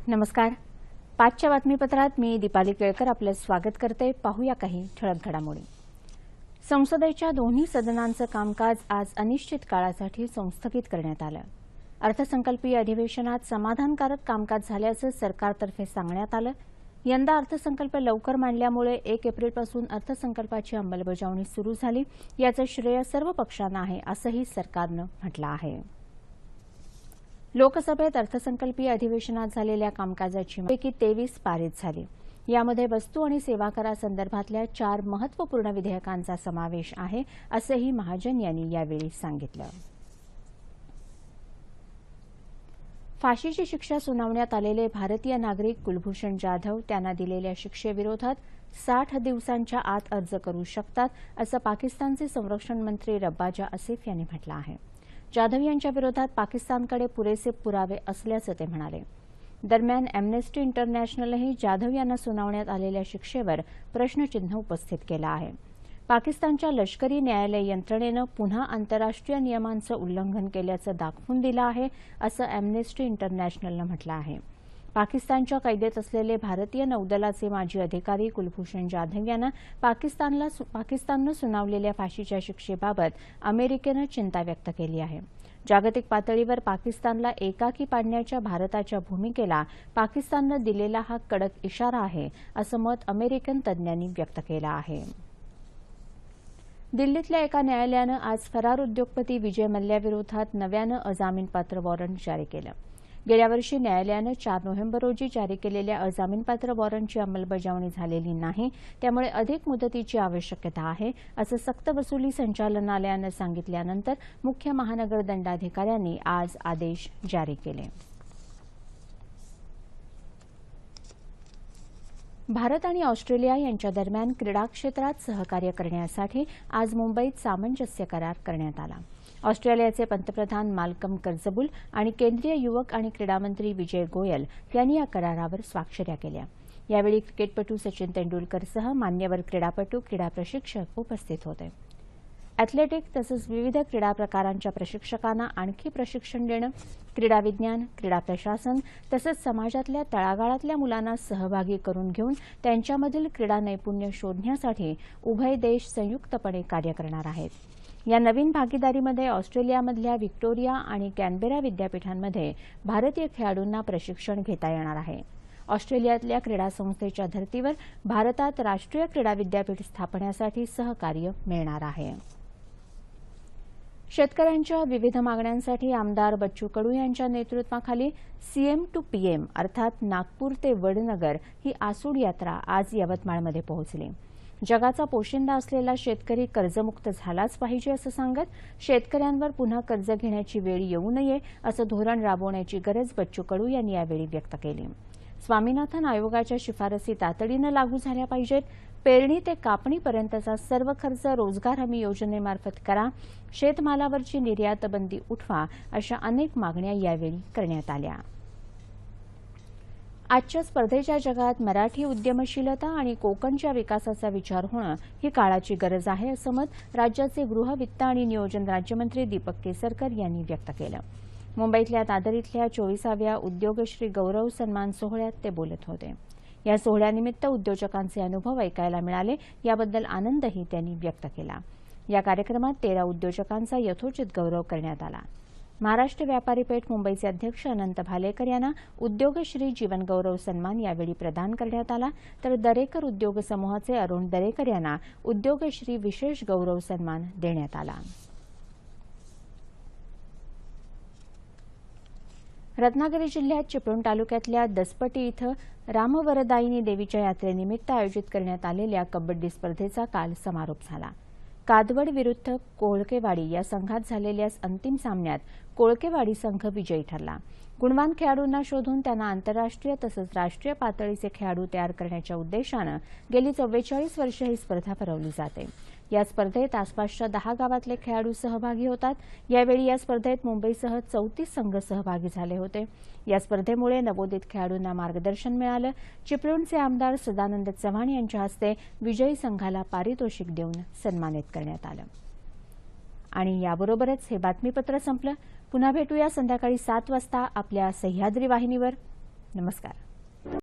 नमस्कार. पाचच्या बातमीपत्रात मी दीपाली केळकर आपलं स्वागत करते. पाहूया काही ठळक घडामोडी. संसदेच्या दोन्ही सदनांचं कामकाज आज अनिश्चित काळासाठी संस्थगित करण्यात आलं. अर्थसंकल्पीय अधिवेशनात समाधानकारक कामकाज झाल्याचं सरकारतर्फे सांगण्यात आलं. यंदा अर्थसंकल्प लवकर मांडल्यामुळे 1 एप्रिलपासून अर्थसंकल्पाची अंमलबजावणी सुरू झाली. याचं श्रेय सर्व पक्षांना आहे असंही सरकारनं म्हटलं आहे. लोकसभेत अर्थसंकल्पीय अधिवेशनात झालेल्या कामकाजाची पैकी 23 पारित झाली. यामध्ये वस्तू आणि सेवा करासंदर्भातल्या 4 महत्त्वपूर्ण विधेयकांचा समावेश आहे असंही महाजन यांनी यावेळी सांगितलं. फाशीची शिक्षा सुनावण्यात आलेले भारतीय नागरिक कुलभूषण जाधव त्यांना दिलेल्या शिक्षेविरोधात 60 दिवसांच्या आत अर्ज करू शकतात असं पाकिस्तानचे संरक्षण मंत्री रब्बाजा आसिफ यांनी म्हटलं आहे. जाधव यांच्या विरोधात पाकिस्तानकडे पुरेसे पुरावे असल्याचं ते म्हणाले. दरम्यान अॅम्नेस्टी इंटरनॅशनलही जाधव यांना सुनावण्यात आलेल्या शिक्षेवर प्रश्नचिन्ह उपस्थित केलं आहे. पाकिस्तानच्या लष्करी न्यायालय यंत्रणेनं पुन्हा आंतरराष्ट्रीय नियमांचं उल्लंघन केल्याचं दाखवून दिलं आहे असं अॅम्नेस्टी इंटरनॅशनलनं म्हटलं आहे. पाकिस्तानच्या कैदेत असलेले भारतीय नौदलाचे माजी अधिकारी कुलभूषण जाधव यांना पाकिस्ताननं सुनावलेल्या फाशीच्या शिक्षेबाबत अमेरिकेनं चिंता व्यक्त केली आहे. जागतिक पातळीवर पाकिस्तानला एकाकी पाडण्याच्या भारताच्या भूमिकेला पाकिस्ताननं दिलेला हा कडक इशारा आहे असं मत अमेरिकन तज्ज्ञांनी व्यक्त केलं आहे. दिल्लीतल्या एका न्यायालयानं आज फरार उद्योगपती विजय मल्ल्याविरोधात नव्यानं अजामीनपात्र वॉरंट जारी केलं. गेल्या वर्षी न्यायालयानं 4 नोव्हेंबर रोजी जारी केलेल्या अजामीनपात्र वॉरंटची अंमलबजावणी झालेली नाही. त्यामुळे अधिक मुदतीची आवश्यकता आहे असं सक्तवसुली संचालनालयानं सांगितल्यानंतर मुख्य महानगर दंडाधिकाऱ्यांनी आज आदेश जारी केले. भारत आणि ऑस्ट्रेलिया यांच्या दरम्यान क्रीडा क्षेत्रात सहकार्य करण्यासाठी आज मुंबईत सामंजस्य करार करण्यात आला. ऑस्ट्रेलियाचे पंतप्रधान माल्कम कर्जबुल आणि केंद्रीय युवक आणि क्रीडा मंत्री विजय गोयल यांनी या करारावर स्वाक्षऱ्या केल्या. यावेळी क्रिकेटपटू सचिन तेंडुलकरसह मान्यवर क्रीडापटू, क्रीडा प्रशिक्षक उपस्थित होते. अॅथलेटिक तसंच विविध क्रीडा प्रकारांच्या प्रशिक्षकांना आणखी प्रशिक्षण देणं, क्रीडा विज्ञान, क्रीडा प्रशासन तसंच समाजातल्या तळागाळातल्या मुलांना सहभागी करून घेऊन त्यांच्यामधील क्रीडा नैपुण्य शोधण्यासाठी उभय देश संयुक्तपणे कार्य करणार आहेत. या नवीन भागीदारीमध्ये ऑस्ट्रेलियामधल्या व्हिक्टोरिया आणि कॅनबेरा विद्यापीठांमध्ये भारतीय खेळाडूंना प्रशिक्षण घेता येणार आहे. ऑस्ट्रेलियातल्या क्रीडा संस्थेच्या धर्तीवर भारतात राष्ट्रीय क्रीडा विद्यापीठ स्थापण्यासाठी सहकार्य मिळणार आहे. शेतकऱ्यांच्या विविध मागण्यांसाठी आमदार बच्चू कडू यांच्या नेतृत्वाखाली सीएम टू पीएम अर्थात नागपूर ते वडनगर ही आसूड यात्रा आज यवतमाळमध्ये पोहोचली. जगाचा पोशिंदा असलेला शेतकरी कर्जमुक्त झालाच पाहिजे असं सांगत शेतकऱ्यांवर पुन्हा कर्ज घेण्याची वेळ येऊ नये असं धोरण राबवण्याची गरज बच्चू कडू यांनी यावेळी व्यक्त केली. स्वामीनाथन आयोगाच्या शिफारसी तातडीनं लागू झाल्या पाहिजेत. पेरणी ते कापणीपर्यंतचा सर्व खर्च रोजगार हमी योजनेमार्फत करा. शेतमालावरची निर्यात बंदी उठवा अशा अनेक मागण्या यावेळी करण्यात आल्या. आजच्या स्पर्धेच्या जगात मराठी उद्यमशीलता आणि कोकणच्या विकासाचा विचार होणं ही काळाची गरज आहे असं मत राज्याचे गृह, वित्त आणि नियोजन राज्यमंत्री दीपक केसरकर यांनी व्यक्त केलं. मुंबईतल्या दादर इथल्या 24व्या उद्योगश्री गौरव सन्मान सोहळ्यात ते बोलत होते. या सोहळ्यानिमित्त उद्योजकांचे अनुभव ऐकायला मिळाले याबद्दल आनंदही त्यांनी व्यक्त केला. या कार्यक्रमात 13 उद्योजकांचा यथोचित गौरव करण्यात आला. महाराष्ट्र व्यापारी पेठ मुंबईचे अध्यक्ष अनंत भालेकर यांना उद्योगश्री जीवन गौरव सन्मान यावेळी प्रदान करण्यात आला. तर दरेकर उद्योग समूहाचे अरुण दरेकर यांना उद्योगश्री विशेष गौरव सन्मान देण्यात आला. रत्नागिरी जिल्ह्यात चिपळूण तालुक्यातल्या दसपटी इथं रामवरदायिनी देवीच्या यात्रेनिमित्त आयोजित करण्यात आलेल्या कबड्डी स्पर्धेचा काल समारोप झाला. कादवड विरुद्ध कोळकेवाडी या संघात झालेल्या अंतिम सामन्यात कोळकेवाडी संघ विजयी ठरला. गुणवान खेळाडूंना शोधून त्यांना आंतरराष्ट्रीय तसंच राष्ट्रीय पातळीचे खेळाडू तयार करण्याच्या उद्देशानं गेली 44 वर्षे ही स्पर्धा भरवली जाते. या स्पर्धेत आसपासच्या 10 गावातले खेळाडू सहभागी होतात. यावेळी या स्पर्धेत मुंबईसह 34 संघ सहभागी झाले होते. या स्पर्धेमुळे नवोदित खेळाडूंना मार्गदर्शन मिळालं. चिपळूणचे आमदार सदानंद चव्हाण यांच्या हस्ते विजयी संघाला पारितोषिक देऊन सन्मानित करण्यात आलं. आणि याबरोबरच हे बातमीपत्र संपलं. पुन्हा भेटूया संध्याकाळी 7 वाजता आपल्या सह्याद्री वाहिनीवर. नमस्कार.